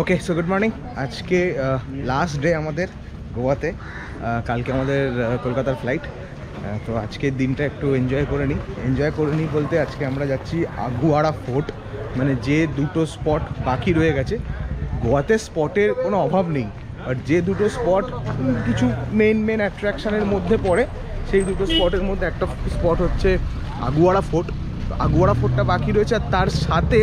ওকে, so good morning. আজকে last day আমাদের গোয়াতে। কালকে আমাদের কলকাতার ফ্লাইট। তো আজকের দিনটা একটু এনজয় করে নিই বলতে আজকে আমরা যাচ্ছি আগুয়াড়া ফোর্ট। মানে যে দুটো স্পট বাকি রয়ে গেছে, গোয়াতে স্পটের কোনো অভাব নেই, আর যে দুটো স্পট কিছু মেন অ্যাট্রাকশানের মধ্যে পড়ে, সেই দুটো স্পটের মধ্যে একটা স্পট হচ্ছে আগুয়াড়া ফোর্ট। আগুয়াড়া ফোর্টটা বাকি রয়েছে, আর তার সাথে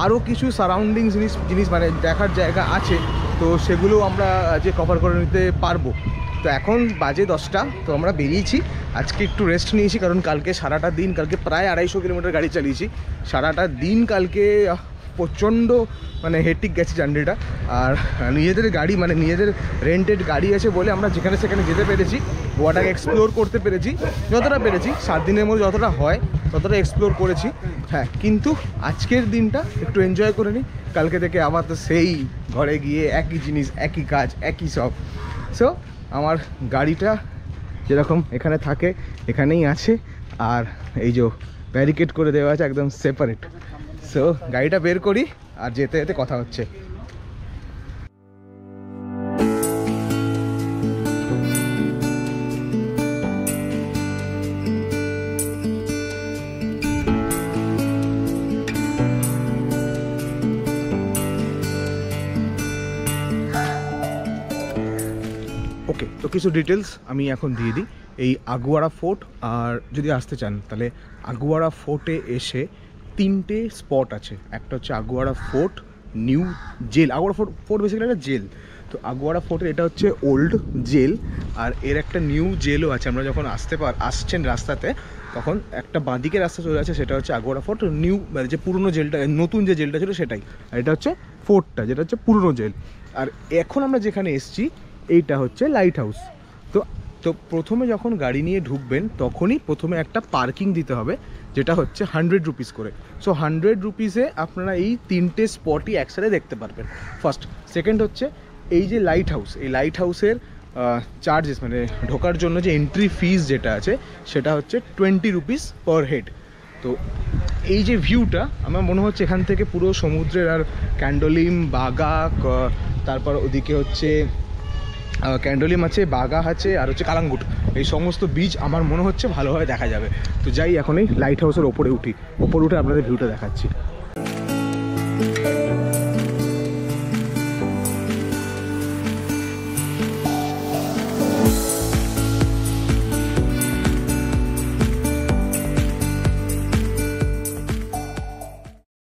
আরও কিছু সারাউন্ডিং জিনিস মানে দেখার জায়গা আছে। তো সেগুলো আমরা যে কভার করে নিতে পারবো। তো এখন বাজে 10টা, তো আমরা বেরিয়েছি। আজকে একটু রেস্ট নিয়েছি, কারণ কালকে সারাটা দিন, কালকে প্রায় 250 কিলোমিটার গাড়ি চালিয়েছি সারাটা দিন। কালকে প্রচণ্ড মানে হেক্টিক গেছে জার্নিটা। আর নিজেদের গাড়ি মানে নিজেদের রেন্টেড গাড়ি আছে বলে আমরা যেখানে সেখানে যেতে পেরেছি, গোয়াটাকে এক্সপ্লোর করতে পেরেছি যতটা পেরেছি। 7 দিনের মধ্যে যতটা হয় ততটা এক্সপ্লোর করেছি। হ্যাঁ, কিন্তু আজকের দিনটা একটু এনজয় করে নিই। কালকে থেকে আবার তো সেই ঘরে গিয়ে একই জিনিস, একই কাজ, একই সব। সো আমার গাড়িটা যেরকম এখানে থাকে এখানেই আছে, আর এই যে ব্যারিকেড করে দেওয়া আছে একদম সেপারেট। সো গাড়িটা বের করি, আর যেতে যেতে কথা হচ্ছে। ওকে, তো কিছু ডিটেলস আমি এখন দিয়ে দিই। এই আগুয়াড়া ফোর্ট, আর যদি আসতে চান তাহলে আগুয়াড়া ফোর্টে এসে 3টে স্পট আছে। একটা হচ্ছে Aguada fort, new jail. Aguada fort basically একটা জেল। তো আগুয়াড়া ফোর্টের এটা হচ্ছে ওল্ড জেল, আর এর একটা নিউ জেলও আছে। আমরা যখন আসছেন রাস্তাতে, তখন একটা বাঁদিকে রাস্তা চলে আছে, সেটা হচ্ছে আগুয়াড়া ফোর্ট। নিউ মানে যে পুরনো জেলটা, নতুন যে জেলটা ছিল সেটাই। আর এটা হচ্ছে ফোর্টটা, যেটা হচ্ছে পুরনো জেল। আর এখন আমরা যেখানে এসছি এইটা হচ্ছে লাইট হাউস। তো প্রথমে যখন গাড়ি নিয়ে ঢুকবেন তখনই প্রথমে একটা পার্কিং দিতে হবে, যেটা হচ্ছে 100 রুপিস করে। সো 100 রুপিসে আপনারা এই 3টে স্পটই একসাথে দেখতে পারবেন। ফার্স্ট। সেকেন্ড হচ্ছে এই যে লাইট হাউস, এই লাইট হাউসের চার্জেস মানে ঢোকার জন্য যে এন্ট্রি ফিস যেটা আছে সেটা হচ্ছে 20 রুপিস পার হেড। তো এই যে ভিউটা আমার মনে হচ্ছে এখান থেকে পুরো সমুদ্রের, আর ক্যান্ডোলিম, বাগা, তারপর ওদিকে হচ্ছে ক্যান্ডোলিম আছে, বাগা আছে, আর হচ্ছে কালাঙ্গুট, এই সমস্ত বিচ আমার মনে হচ্ছে ভালোভাবে দেখা যাবে। তো যাই এখন এই লাইট হাউসের ওপরে উঠে আপনাদের ভিউটা দেখাচ্ছি।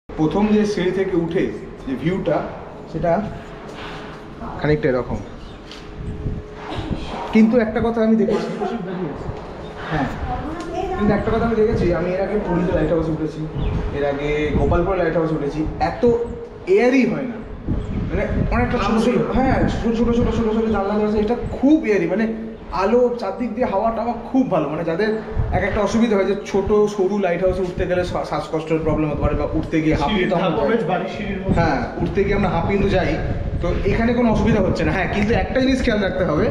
প্রথম যে সিঁড়ি থেকে উঠে যে ভিউটা, সেটা খানিকটা এরকম। কিন্তু একটা কথা আমি দেখেছি, হ্যাঁ, কিন্তু একটা কথা আমি দেখেছি, আমি এর আগে পুরীতে লাইট হাউসে উঠেছি, এর আগে গোপালপুরে লাইট হাউসে উঠেছি, এত এয়ারই হয় না। মানে অনেকটা ছোটো ছোটো, হ্যাঁ ছোটো ছোটো জানলা আছে, এটা খুব এয়ারি। মানে আলো চারদিক দিয়ে হাওয়া টাওয়া খুব ভালো। মানে যাদের একটা অসুবিধা হয় যে ছোটো সরু লাইট হাউসে উঠতে গেলে শ্বাসকষ্টের প্রবলেম হতে পারে, বা উঠতে গিয়ে হাঁপিয়ে, হ্যাঁ উঠতে গিয়ে আমরা হাঁপিয়ে তো যাই। তো এখানে কোনো অসুবিধা হচ্ছে না। হ্যাঁ, কিন্তু একটা জিনিস খেয়াল রাখতে হবে,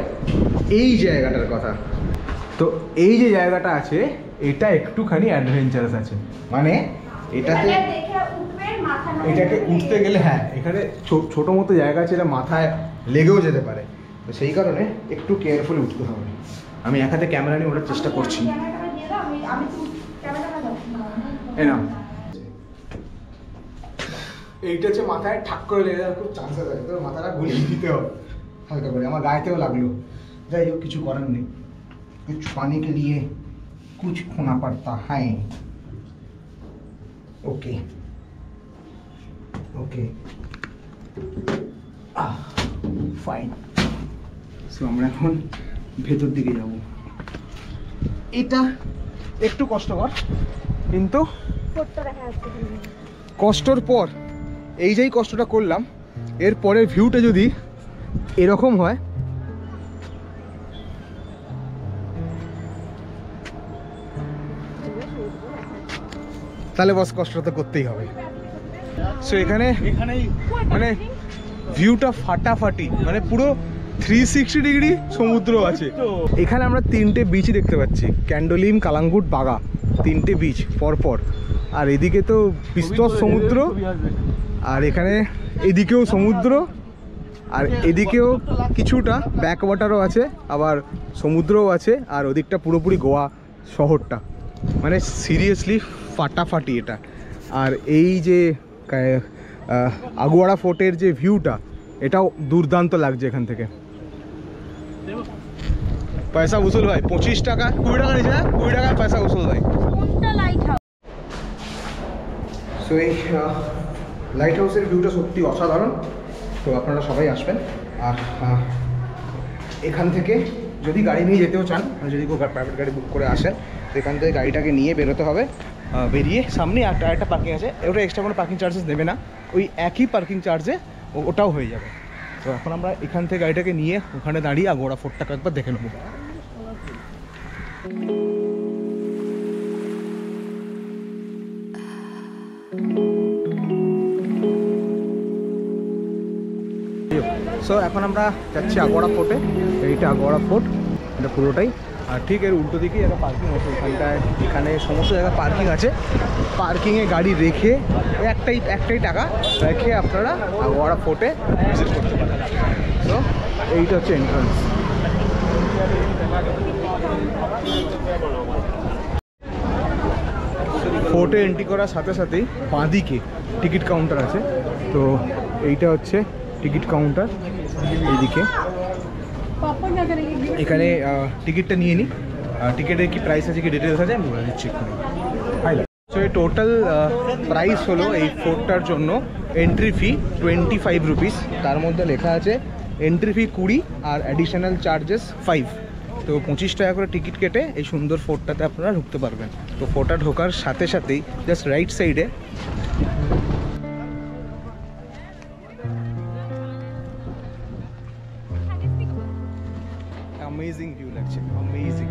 এই জায়গাটার কথা। তো এই যে জায়গাটা আছে এটা একটুখানি অ্যাডভেঞ্চারাস আছে। মানে এটাকে উঠতে গেলে, হ্যাঁ এখানে ছোটো মতো জায়গা আছে, এটা মাথায় লেগেও যেতে পারে। তো সেই কারণে একটু কেয়ারফুলি উঠতে হবে। আমি এক হাতে ক্যামেরা নিয়ে ওঠার চেষ্টা করছি। এইটা হচ্ছে মাথায় ঠাক করে লেগে যাওয়ার খুব চান্সেস আছে, তো মাথাটা গুলিয়ে দিতে হবে হালকা করে। আমার গায়েতেও লাগলো, যাই হোক কিছু করার নেই। कुछ पाने के लिए कुछ खोना पड़ता है। Okay okay fine. সো আমরা এখন ভেতর দিকে যাব। এটা একটু কষ্টকর, কিন্তু কষ্টর পর এই যেই কষ্টটা করলাম, এর পরের ভিউটা যদি এরকম হয়, তাহলে বস কষ্টটা তো করতেই হবে। সো এখানেই মানে ভিউটা ফাটাফাটি, মানে পুরো 360 ডিগ্রি সমুদ্র আছে। এখানে আমরা 3টে বিচই দেখতে পাচ্ছি, ক্যান্ডোলিম, কালাঙ্গুট, বাগা, 3টে বিচ পরপর। আর এদিকে তো বিস্তর সমুদ্র, আর এখানে এদিকেও সমুদ্র আর এদিকেও কিছুটা ব্যাক ওয়াটারও আছে, আবার সমুদ্রও আছে, আর ওদিকটা পুরোপুরি গোয়া শহরটা, মানে সিরিয়াসলি ফাটাফাটি এটা। আর এই যে আগুয়াড়া ফোর্টের যে ভিউটা, এটাও দুর্দান্ত লাগছে এখান থেকে। পয়সা উসুল ভাই, 25 টাকা 20 টাকা নিয়েছে না, 20 টাকায় পয়সা উসুল ভাই। সো এই লাইট হাউসের ভিউটা সত্যি অসাধারণ, তো আপনারা সবাই আসবেন। আর এখান থেকে যদি গাড়ি নিয়ে যেতেও চান, যদি কেউ প্রাইভেট গাড়ি বুক করে আসেন, তো এখান থেকে গাড়িটাকে নিয়ে বেরোতে হবে। বেরিয়ে সামনে একটা পার্কিং আছে, ওটা এক্সট্রা কোনো পার্কিং চার্জেস নেবে না, ওই একই পার্কিং চার্জে ওটাও হয়ে যাবে। তো এখন আমরা এখান থেকে গাড়িটাকে নিয়ে ওখানে দাঁড়িয়ে আগুয়াড়া ফোর্টটাকে একবার দেখে নেবো। সো এখন আমরা যাচ্ছি আগুয়াড়া ফোর্টে। এইটা আগুয়াড়া ফোর্ট, এটা পুরোটাই। আর ঠিক এর উল্টো দিকেই একটা পার্কিং আছে, এখানে সমস্ত জায়গায় পার্কিং আছে। পার্কিংয়ে গাড়ি রেখে একটাই টাকা রেখে আপনারা আগুয়াড়া ফোর্টে ভিজিট করতে পারেন। তো এইটা হচ্ছে এন্ট্রান্স। ফোর্টে এন্ট্রি করার সাথে সাথেই বাঁদিকে টিকিট কাউন্টার আছে। তো এইটা হচ্ছে টিকিট কাউন্টার, এইদিকে। এখানে টিকিটটা নিয়ে নিই, টিকিটের কি প্রাইস আছে, কি ডিটেলস আছে আমি বলে দিচ্ছি এক্ষুনি। সো এই টোটাল প্রাইস হলো এই ফোর্টটার জন্য এন্ট্রি ফি 25 রুপিস, তার মধ্যে লেখা আছে এন্ট্রি ফি 20 আর অ্যাডিশনাল চার্জেস 5। তো 25 টাকা করে টিকিট কেটে এই সুন্দর ফোর্টটাতে আপনারা ঢুকতে পারবেন। তো ফোর্টটা ঢোকার সাথে সাথেই জাস্ট রাইট সাইডে অ্যামেজিং ভিউ লাগছে, অ্যামেজিং।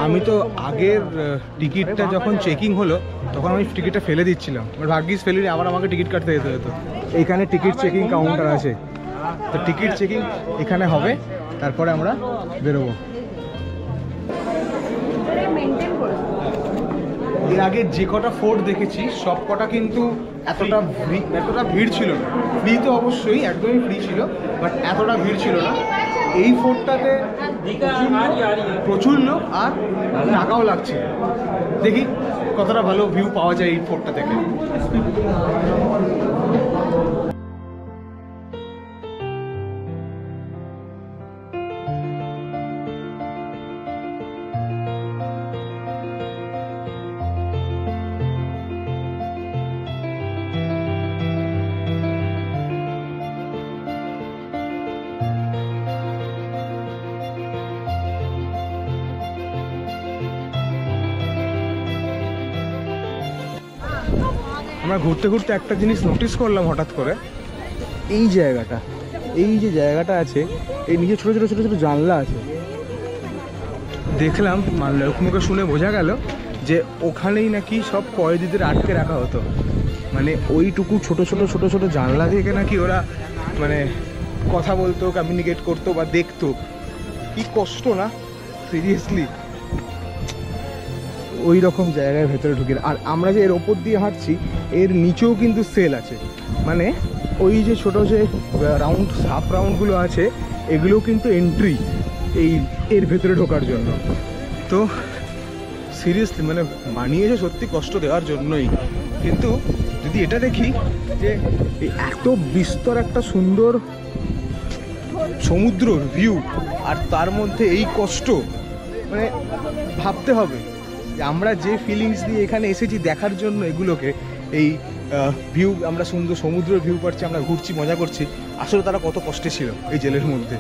আমি তো আগের টিকিটটা যখন চেকিং হলো তখন আমি টিকিটটা ফেলে দিচ্ছিলাম, ভাগ্যিস ফেলিনি, আবার আমাকে টিকিট কাটতে যেতে হতো। এইখানে টিকিট চেকিং কাউন্টার আছে, তো টিকিট চেকিং এখানে হবে, তারপরে আমরা বেরোবো। এর আগে যে কটা ফোর্ট দেখেছি সব কটা কিন্তু এতটা ভিড় ছিল না। ফ্রি তো অবশ্যই, একদমই ফ্রি ছিল, বাট এতটা ভিড় ছিল না। এই ফোর্টটাতে প্রচুর লোক আর টাকাও লাগছে। দেখি কতটা ভালো ভিউ পাওয়া যায় এই ফোর্টটা থেকে। আমরা ঘুরতে ঘুরতে একটা জিনিস নোটিস করলাম হঠাৎ করে, এই জায়গাটা, এই যে জায়গাটা আছে, এই নিচে ছোটো ছোটো ছোটো ছোটো জানলা আছে। দেখলাম লোকমুখে শুনে বোঝা গেল যে ওখানেই নাকি সব কয়েদিদের আটকে রাখা হতো, মানে ওইটুকু ছোটো ছোটো ছোটো ছোটো জানলা থেকে নাকি ওরা মানে কথা বলতো, কমিউনিকেট করতো বা দেখতো। কি কষ্ট না, সিরিয়াসলি। ওই রকম জায়গায় ভেতরে ঢুকে, আর আমরা যে এর ওপর দিয়ে হাঁটছি এর নিচেও কিন্তু সেল আছে, মানে ওই যে ছোটো যে রাউন্ড হাফ রাউন্ডগুলো আছে এগুলোও কিন্তু এন্ট্রি এর ভেতরে ঢোকার জন্য। তো সিরিয়াসলি মানে বানিয়েছে সত্যি কষ্ট দেওয়ার জন্যই। কিন্তু যদি এটা দেখি যে এত বিস্তর একটা সুন্দর সমুদ্র ভিউ, আর তার মধ্যে এই কষ্ট, মানে ভাবতে হবে যে আমরা যে ফিলিংস দিয়ে এখানে এসেছি দেখার জন্য এগুলোকে, এই ভিউ, আমরা সুন্দর সমুদ্রের ভিউ পাচ্ছি, আমরা ঘুরছি, মজা করছি, আসলে তারা কত কষ্টে ছিল এই জেলের মধ্যে।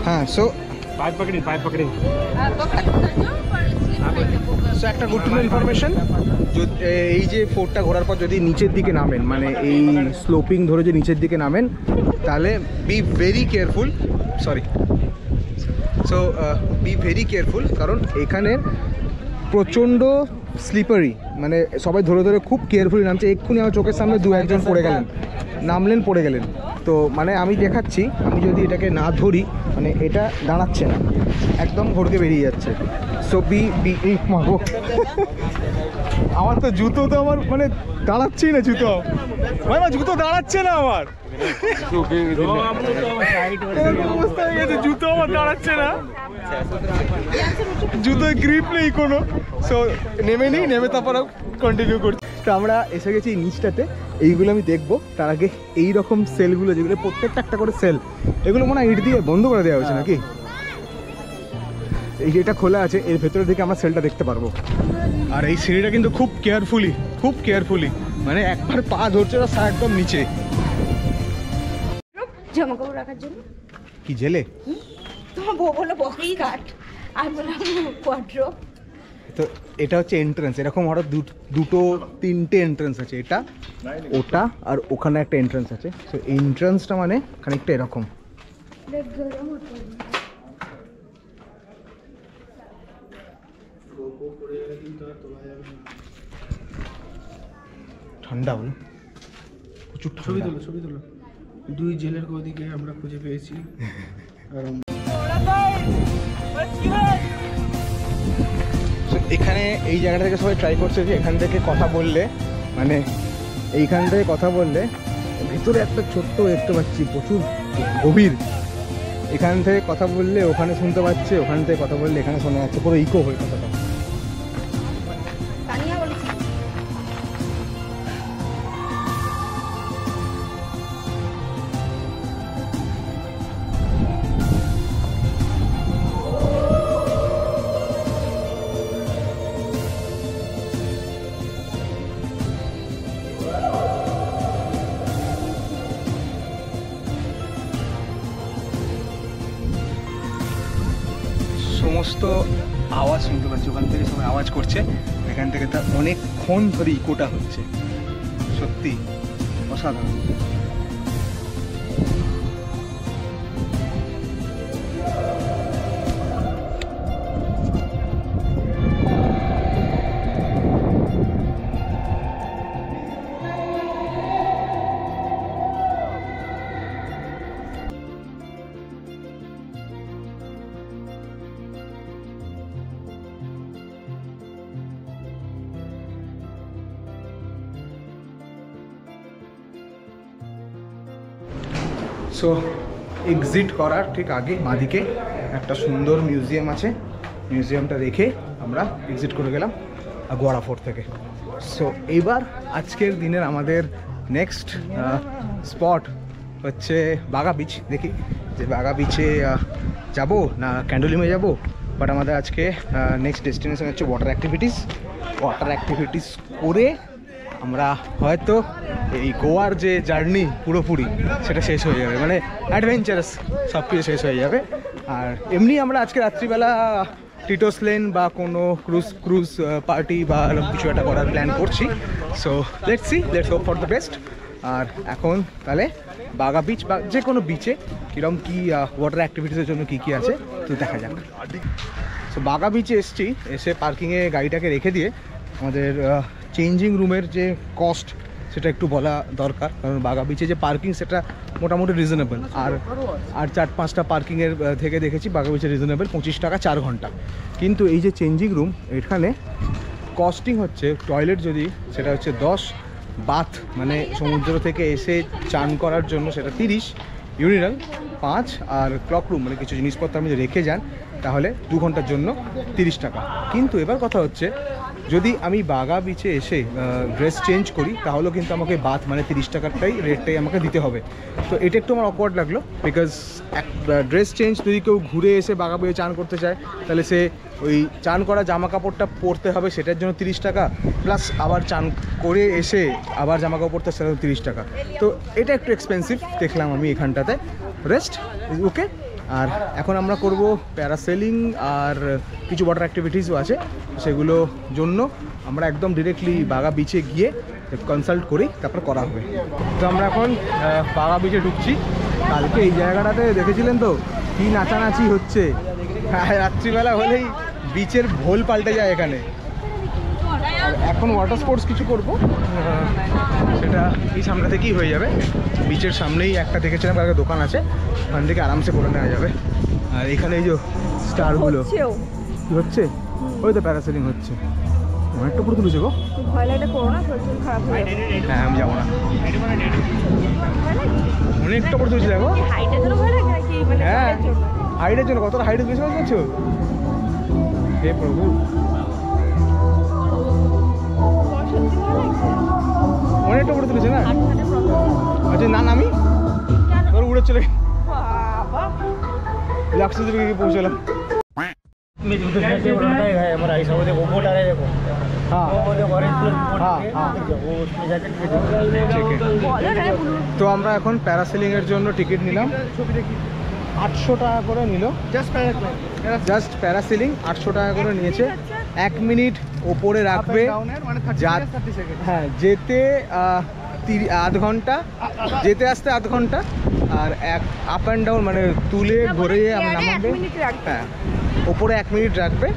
হ্যাঁ, সো সো একটা গুড টু নো ইনফরমেশন, এই যে ফোর্টটা ঘোরার পর যদি নিচের দিকে নামেন, মানে এই স্লোপিং ধরে যে নিচের দিকে নামেন, তাহলে be very careful, sorry, so be very careful, কারণ এখানের প্রচণ্ড স্লিপারি, মানে সবাই ধরে ধরে খুব কেয়ারফুলি নামছে। এক্ষুনি আমার চোখের সামনে দু একজন পড়ে গেলেন, নামলেন পড়ে গেলেন। তো মানে আমি দেখাচ্ছি, আমি যদি এটাকে না ধরি, মানে এটা দাঁড়াচ্ছে না, একদম ঘুরকে বেরিয়ে যাচ্ছে। সো বি মাগো, আমার তো জুতো তো আমার মানে দাঁড়াচ্ছেই না, জুতো ভাই, আমার জুতো দাঁড়াচ্ছে না, আমার অবস্থা হয়ে গেছে, জুতো আমার দাঁড়াচ্ছে না, জুতোয় গ্রিপ নেই কোনো। সো নেমে তারপর কন্টিনিউ করছি। তো আমরা এসে গেছি এই নিচটাতে, এইগুলো আমি দেখবো। তার আগে এই রকম সেলগুলো, যেগুলো প্রত্যেকটা একটা করে সেল, এগুলো মনে হয় ইট দিয়ে বন্ধ করে দেওয়া হয়েছে নাকি। এই যেটা খোলা আছে, এর ভেতরের দিকে আমরা সেলটা দেখতে পারবো। আর এই সিঁড়িটা কিন্তু খুব কেয়ারফুলি, মানে একবার পা ধরছে না, একদম নিচে। জামা কাপড় রাখার জন্য কি জেলে? তোমার বউ বলে বকেই কাট, আর বললাম কোয়াড্রোপ। তো এটা হচ্ছে এন্ট্রান্স, এরকম হঠাৎ দুটো তিনটে এন্ট্রান্স আছে, এটা ওটা আর ওখানে একটা এন্ট্রান্স আছে। তো এন্ট্রান্সটা মানে খানিকটা এরকম। ঠান্ডা বলো, প্রচুর ছবি তোলো। দুই জেলের ওদিকে আমরা খুঁজে পেয়েছি। এখানে এই জায়গাটা থেকে সবাই ট্রাই করছে যে এখান থেকে কথা বললে, মানে এইখান থেকে কথা বললে, ভিতরে একটা ছোট্ট দেখতে পাচ্ছি, প্রচুর গভীর, এখান থেকে কথা বললে ওখানে শুনতে পাচ্ছে, ওখান থেকে কথা বললে এখানে শোনা যাচ্ছে, পুরো ইকো হয়ে কথাটা। সমস্ত আওয়াজ শুনতে পাচ্ছি, ওখান থেকে সবাই আওয়াজ করছে, এখান থেকে তার অনেকক্ষণ ধরে ইকোটা হচ্ছে, সত্যি অসাধারণ। সো এক্সিট করার ঠিক আগে বাঁদিকে একটা সুন্দর মিউজিয়াম আছে, মিউজিয়ামটা দেখে আমরা এক্সিট করে গেলাম গোয়ারা ফোর্ট থেকে। সো এইবার আজকের দিনের আমাদের নেক্সট স্পট হচ্ছে বাগা বিচ। দেখি যে বাগা বিচে যাব না ক্যান্ডোলিমে যাব, বাট আমাদের আজকে নেক্সট ডেস্টিনেশন হচ্ছে ওয়াটার অ্যাক্টিভিটিস করে আমরা হয়তো এই গোয়ার যে জার্নি পুরোপুরি সেটা শেষ হয়ে যাবে, মানে অ্যাডভেঞ্চারাস সব কিছু শেষ হয়ে যাবে। আর এমনি আমরা আজকে রাত্রিবেলা টিটোস লেন বা কোনো ক্রুজ পার্টি বা এরকম কিছু একটা করার প্ল্যান করছি। So let's hope for the best. আর এখন তাহলে বাগা বিচ বা যে কোনো বিচে কীরকম কী ওয়াটার অ্যাক্টিভিটিসের জন্য কী কী আছে তো দেখা যাক। সো বাগা বিচে এসে পার্কিংয়ে গাড়িটাকে রেখে দিয়ে আমাদের চেঞ্জিং রুমের যে কস্ট সেটা একটু বলা দরকার, কারণ বাগা বিচে যে পার্কিং সেটা মোটামুটি রিজনেবল। আর 4-5টা পার্কিংয়ের থেকে দেখেছি বাগা বিচে রিজনেবল 25 টাকা 4 ঘন্টা। কিন্তু এই যে চেঞ্জিং রুম, এখানে কস্টিং হচ্ছে টয়লেট যদি সেটা হচ্ছে 10, বাথ মানে সমুদ্র থেকে এসে চান করার জন্য সেটা 30, ইউরিনাল 5, আর ক্লক রুম মানে কিছু জিনিসপত্র আপনি রেখে যান তাহলে 2 ঘন্টার জন্য 30 টাকা। কিন্তু এবার কথা হচ্ছে যদি আমি বাগা বিচে এসে ড্রেস চেঞ্জ করি তাহলেও কিন্তু আমাকে বাথ মানে 30 টাকারটাই রেটটাই আমাকে দিতে হবে। তো এটা একটু আমার অকওয়ার্ড লাগলো, বিকজ এক ড্রেস চেঞ্জ যদি কেউ ঘুরে এসে বাগা বিচে চান করতে চায় তাহলে সে ওই চান করা জামা কাপড়টা পরতে হবে, সেটার জন্য 30 টাকা, প্লাস আবার চান করে এসে আবার জামা কাপড় পরতে সেটাও 30 টাকা। তো এটা একটু এক্সপেন্সিভ দেখলাম আমি এখানটাতে। রেস্ট ইজ ওকে, আর এখন আমরা করব প্যারাসেলিং আর কিছু ওয়াটার অ্যাক্টিভিটিসও আছে, সেগুলো জন্য আমরা একদম ডিরেক্টলি বাগা বিচে গিয়ে কনসাল্ট করি, তারপর করা হবে। তো আমরা এখন বাগা বিচে ঢুকছি। কালকে এই জায়গাটাতে দেখেছিলেন তো কি নাচানাচি হচ্ছে, রাত্রিবেলা হলেই বিচের ভোল পাল্টে যায় এখানে। আর এখন ওয়াটার স্পোর্টস কিছু করব, সেটা এই সামনে থেকেই হয়ে যাবে। বিচের সামনেই একটা দেখেছিলাম কালকে দোকান আছে, ওখান থেকে আরামসে করে নেওয়া যাবে। আর এখানে এই যে স্টারগুলো কি হচ্ছে, ওই তো প্যারাসেলিং হচ্ছে। অনেকটা পুরো তুলেছে গো, ভয় লাগে করো না, শরীর খারাপ হয়ে যাবে। হ্যাঁ আমি যাবো না, অনেকটা পুরো তুলেছে দেখো। হাইটের জন্য ভয় লাগে নাকি? হ্যাঁ হাইটের জন্য, কতটা হাইটে বেশি করছো হে প্রভু। অনেকটা পুরো তুলেছে না? আচ্ছা না আমি তোর উড়ে চলে লাগছে দিকে পৌঁছলাম। তো আমরা এখন প্যারাসেলিং এর জন্য টিকিট নিলাম, 800 টাকা করে নিল। জাস্ট প্যারাসেলিং 800 টাকা করে নিয়েছে। 1 মিনিট ওপরে রাখবে, হ্যাঁ যেতে আধ ঘন্টা, যেতে আসতে আধ ঘন্টা, আর আপ অ্যান্ড ডাউন মানে তুলে ঘুরে নামাবে, হ্যাঁ ওপরে 1 মিনিট রাখবে।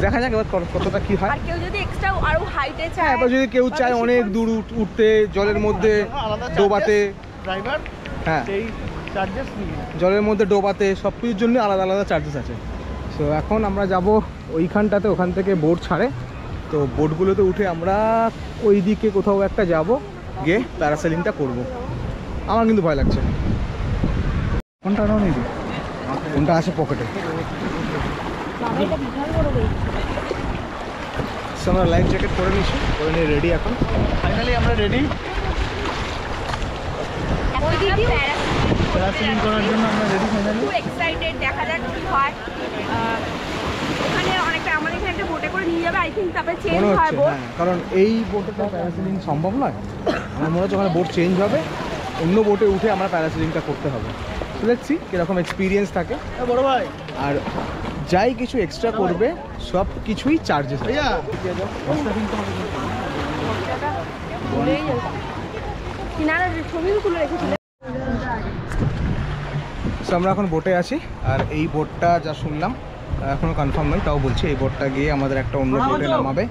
দেখা যাক এবার কতটা কি হয়। আর কেউ যদি এক্সট্রা আরো হাইটে চায়, হ্যাঁ এবার যদি কেউ চায় অনেক দূর উঠতে, জলের মধ্যে ডোবাতে, ড্রাইভার হ্যাঁ সেই চার্জেস নিয়ে জলের মধ্যে ডোবাতে সব কিছুর জন্য আলাদা আলাদা চার্জেস আছে। সো এখন আমরা যাব ওইখানটাতে, ওখান থেকে বোট ছাড়ে, তো বোটগুলোতে উঠে আমরা ওই দিকে কোথাও একটা যাব, গিয়ে প্যারাসেলিংটা করব। আমার কিন্তু ভয় লাগছে। কোনটা নাও নিবি, কোনটা আছে পকেটে। আমরা লাইফ জ্যাকেট পরে নিয়েছি, পরে নিয়ে রেডি। এখন ফাইনালি আমরা রেডি প্যারাসেলিং করার জন্য। আমরা রেডি ফাইনালি, খুব এক্সাইটেড, দেখা যাক কি হয়। ওখানে অনেকটা আমাদের এখানে একটা বোটে করে নিয়ে যাবে, আই থিঙ্ক তারপরে চেঞ্জ মনে হয় হচ্ছে, বোট। হ্যাঁ কারণ এই বোটে তো প্যারাসেলিং সম্ভব নয়। আমার মনে হচ্ছে ওখানে বোট চেঞ্জ হবে, অন্য বোটে উঠে আমরা প্যারাসেলিংটা করতে হবে। দেখছি কীরকম এক্সপিরিয়েন্স থাকে। বড় ভাই আর যাই কিছু এক্সট্রা করবে সব কিছুই চার্জেস। কিনারা ছবিও তুলে রেখেছিল। সো আমরা এখন বোটে আছি, আর এই বোটটা যা শুনলাম এখনও কনফার্ম নয়, তাও বলছি এই বোটটা গিয়ে আমাদের একটা অন্য বোটে নামাবে,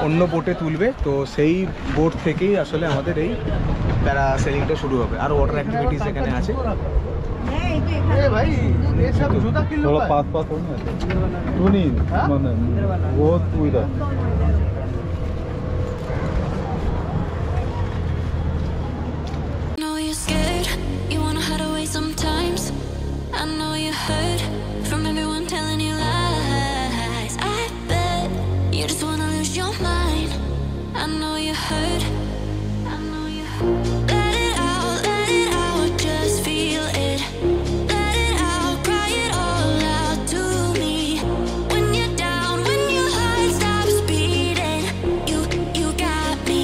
অন্য বোটে তুলবে। তো সেই বোট থেকেই আসলে আমাদের এই প্যারাসেলিংটা শুরু হবে। আর ওয়াটার অ্যাক্টিভিটিস এখানে আছে। भाई ये सब जूता किलो थोड़ा पास पास हो ना तू नहीं माने वो तू इधर know you're scared, you wanna hide away sometimes. I know you heard from everyone telling you lies. I bet you just wanna lose your mind. I know you heard, I know you heard. Let it out, just feel it. Let it out, cry it all out to me. When you're down, when your heart stops beating, you got me.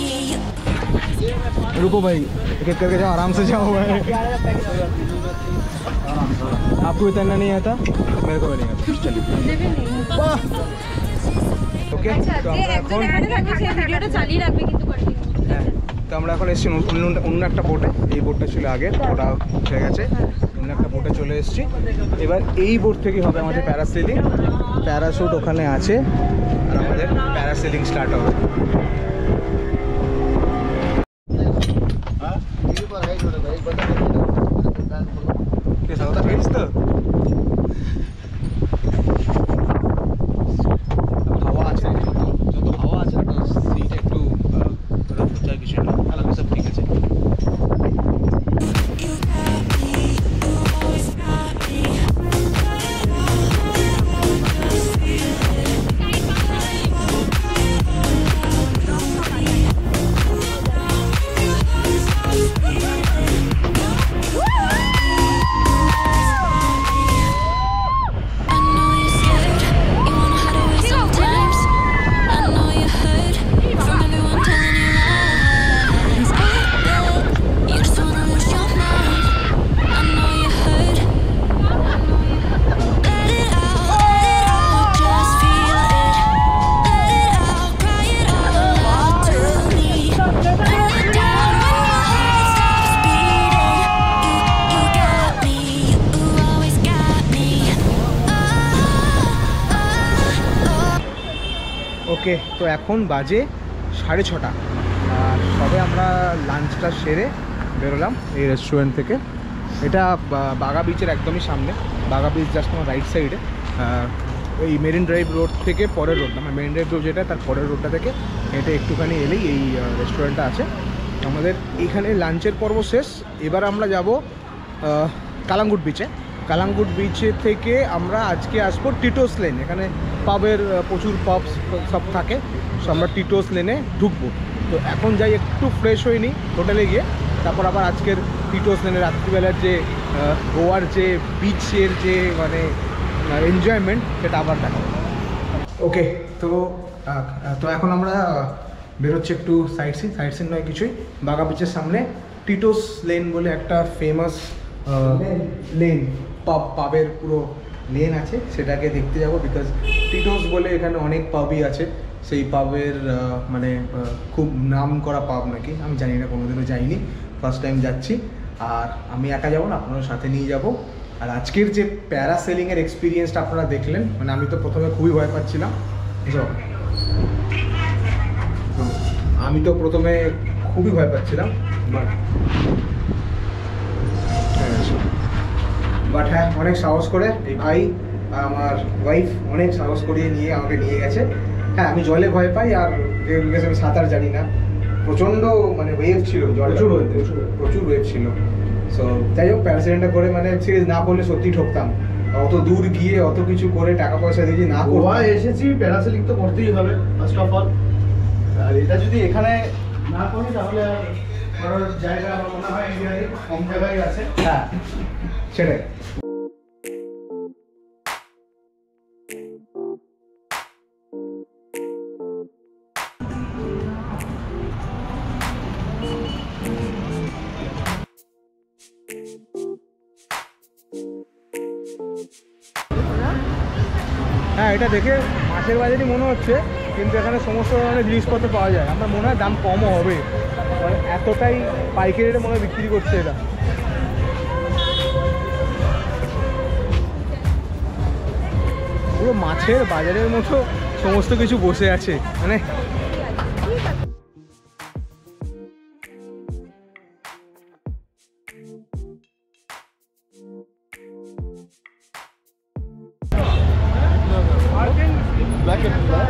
रुको भाई, एक एक करके जाओ, आराम से जाओ भाई। आपको भी तैरना नहीं आता, मेरे को भी नहीं आता। चलिए ওকে। তো আমরা এখন ভিডিওটা চালিয়ে রাখবে কিন্তু কন্টিনিউ। হ্যাঁ, তো আমরা এখন এসেছি অন্য একটা বোটে। এই বোটটা ছিল আগে, ওটা উঠে গেছে, অন্য একটা বোটে চলে এসেছি। এবার এই বোট থেকে হবে আমাদের প্যারাসেলিং। প্যারাশুট ওখানে আছে, আর আমাদের প্যারাসেলিং স্টার্ট হবে। সাউথ ফেরিস তো হাওয়া আছে, যত হাওয়া আছে তো সিট একটু রফ হচ্ছে, কিছু না, আলাদা সব ঠিক আছে। You got me, you always got me. Just feel it. ওকে, তো এখন বাজে 6:30 আর সবে আমরা লাঞ্চটা সেরে বেরোলাম এই রেস্টুরেন্ট থেকে। এটা বাগা বিচের একদমই সামনে, বাগা বিচ জাস্ট আমার রাইট সাইডে। ওই মেরিন ড্রাইভ রোড থেকে পরের রোড, মানে মেরিন ড্রাইভ রোড যেটা তার পরের রোডটা থেকে হেঁটে একটুখানি এলেই এই রেস্টুরেন্টটা আছে। আমাদের এইখানে লাঞ্চের পর্ব শেষ। এবার আমরা যাব কালাঙ্গুট বিচে। কালাঙ্গুট বিচে থেকে আমরা আজকে আসবো টিটোস লেন। এখানে পাবের প্রচুর পাব সব থাকে, সো আমরা টিটোস লেনে ঢুকবো। তো এখন যাই একটু ফ্রেশ হয়ে নিই হোটেলে গিয়ে, তারপর আবার আজকের টিটোস লেনে রাত্রিবেলার যে গোয়ার যে বিচের যে মানে এনজয়মেন্ট সেটা আবার দেখাবো। ওকে, তো এখন আমরা বেরোচ্ছি একটু সাইট সিন নয় কিছুই। বাগা বিচের সামনে টিটোস লেন বলে একটা ফেমাস লেন, পাবের পুরো লেন আছে, সেটাকে দেখতে যাবো। বিকজ টিটোস বলে এখানে অনেক পাবই আছে, সেই পাবের মানে খুব নাম করা পাব নাকি আমি জানি না, কোনোদিনও যাইনি, ফার্স্ট টাইম যাচ্ছি। আর আমি একা যাবো না, আপনাদের সাথে নিয়ে যাব। আর আজকের যে প্যারাসেলিংয়ের এক্সপিরিয়েন্সটা আপনারা দেখলেন, মানে আমি তো প্রথমে খুবই ভয় পাচ্ছিলাম, বাট হ্যাঁ অনেক সাহস করে এই ভাই আমার ওয়াইফ অনেক সাহস করিয়ে নিয়ে আমাকে নিয়ে গেছে। হ্যাঁ আমি জলে ভয় পাই, আর আমি সাঁতার জানি না, প্রচণ্ড মানে ওয়েভ ছিল, জল প্রচুর ওয়েভ ছিল। সো যাই হোক, প্যারাসেলিংটা করে মানে সিরিজ না করলে সত্যি ঠকতাম। অত দূর গিয়ে অত কিছু করে টাকা পয়সা দিয়ে না গোয়া এসেছি, প্যারাসেলিং তো করতেই হবে ফার্স্ট অফ অল। আর এটা যদি এখানে না করি তাহলে করার জায়গা আমার মনে হয় ইন্ডিয়ায় কম জায়গায় আছে। হ্যাঁ সেটাই। হ্যাঁ এটা দেখে মাছের বাজারই মনে হচ্ছে, কিন্তু এখানে সমস্ত ধরনের জিনিসপত্র পাওয়া যায়। আমার মনে হয় দাম কমও হবে, মানে এতটাই পাইকারি রেটে মনে হয় বিক্রি করছে এটা। পুরো মাছের বাজারের মতো সমস্ত কিছু বসে আছে, মানে Black and black.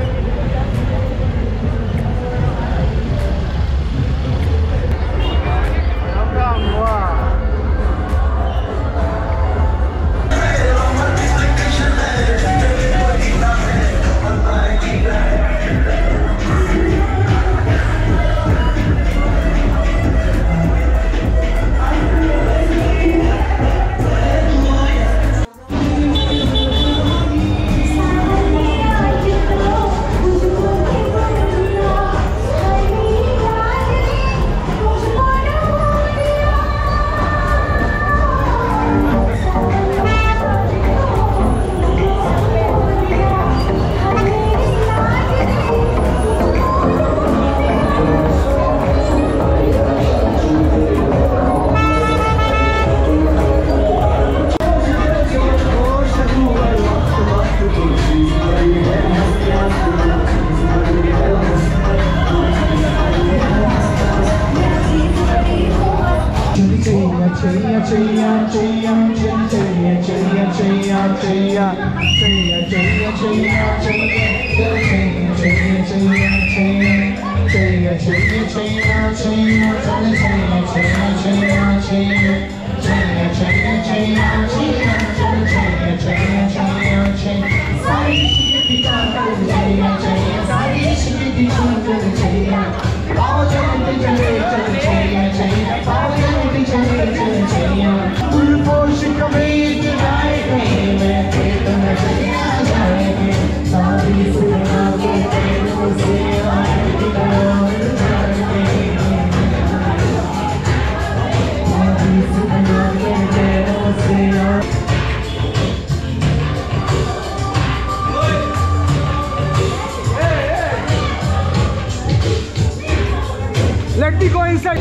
Let me go inside.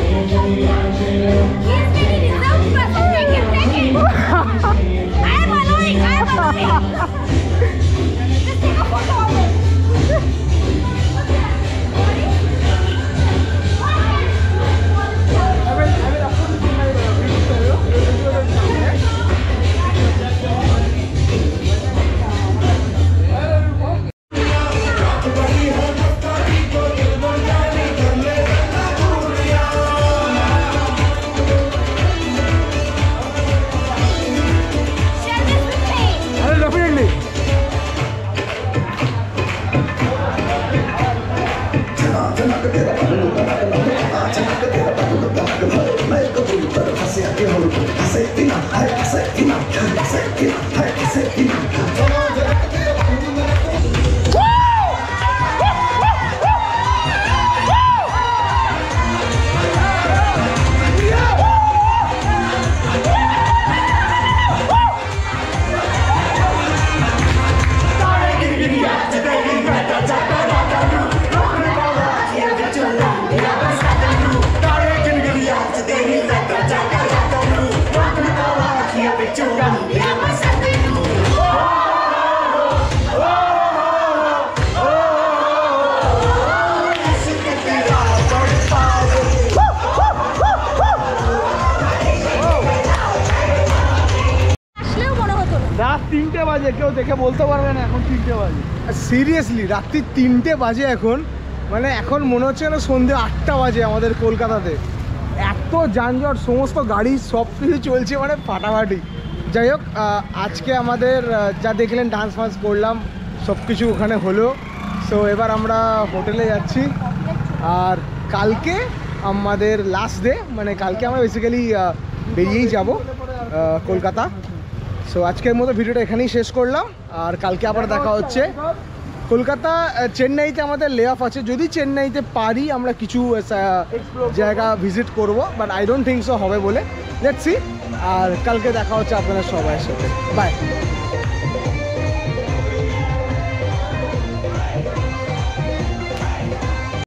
আসলেও মনে হতো না। রাত 3টে বাজে, কেউ দেখে বলতে পারবে না এখন 3টে বাজে। সিরিয়াসলি রাত্রি 3টে বাজে এখন, মানে এখন মনে হচ্ছে না সন্ধ্যে 8টা বাজে আমাদের কলকাতাতে। এত যানজট, সমস্ত গাড়ি সব কিছু চলছে মানে ফাটাফাটি। যাই হোক, আজকে আমাদের যা দেখলেন ডান্স ফান্স করলাম, সব কিছু ওখানে হলো। সো এবার আমরা হোটেলে যাচ্ছি, আর কালকে আমাদের লাস্ট ডে, মানে কালকে আমরা বেসিক্যালি বেরিয়েই যাব কলকাতা। সো আজকের মতো ভিডিওটা এখানেই শেষ করলাম, আর কালকে আবার দেখা হচ্ছে। কলকাতা চেন্নাইতে আমাদের লে অফ আছে, যদি চেন্নাইতে পারি আমরা কিছু জায়গা ভিজিট করব, but I don't think so হবে বলে। Let's see. আর কালকে দেখা হচ্ছে আপনাদের সবাইয়ের সাথে। বাই।